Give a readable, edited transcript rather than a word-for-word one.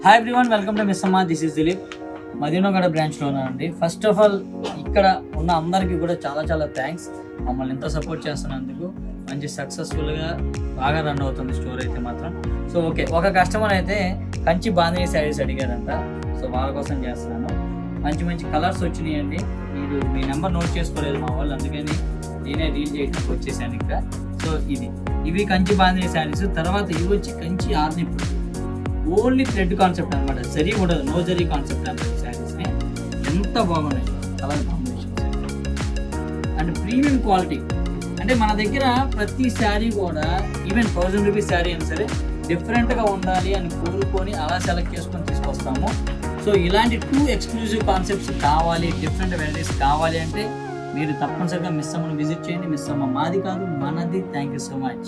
Hi everyone, welcome to miss Amma. This is Dilip. Madinaguda బ్రాంచ్లో ఉన్నానండి. First of all ఇక్కడ ఉన్న అందరికీ కూడా చాలా చాలా థ్యాంక్స్. మమ్మల్ని ఎంతో సపోర్ట్ చేస్తున్నందుకు. మంచి సక్సెస్ఫుల్గా బాగా రన్ అవుతుంది స్టోర్ అయితే మాత్రం. సో ఓకే, ఒక కస్టమర్ అయితే కంచి బాంధిని శారీస్ అడిగారంట. సో వాళ్ళ కోసం చేస్తున్నాను. మంచి మంచి కలర్స్ వచ్చినాయండి. మీరు మీ నెంబర్ నోట్ చేసుకోలేదు మా వాళ్ళు, అందుకని నేనే డీల్ చేయడానికి వచ్చేసాను ఇక్కడ. సో ఇవి కంచి బాంధిని శారీస్. తర్వాత ఇవి వచ్చి కంచి ఆర్ని, ఓన్లీ థ్రెడ్ కాన్సెప్ట్ అనమాట. జరీ ఉండదు, నో జరీ కాన్సెప్ట్ అనమాట. శారీస్ని ఎంత బాగున్నాయి colour combinations and premium quality. అంటే మన దగ్గర ప్రతి శారీ కూడా ఈవెన్ 1000 రూపీస్ శారీ అయినా సరే డిఫరెంట్గా ఉండాలి అని కోరుకొని అలా సెలెక్ట్ చేసుకొని తీసుకొస్తాము. సో ఇలాంటి 2 ఎక్స్క్లూజివ్ కాన్సెప్ట్స్ కావాలి, డిఫరెంట్ వెరైటీస్ కావాలి అంటే మీరు తప్పనిసరిగా మిస్ అమ్మను విజిట్ చేయండి. మిస్ అమ్మ మాది కాదు, మనది. Thank you so much.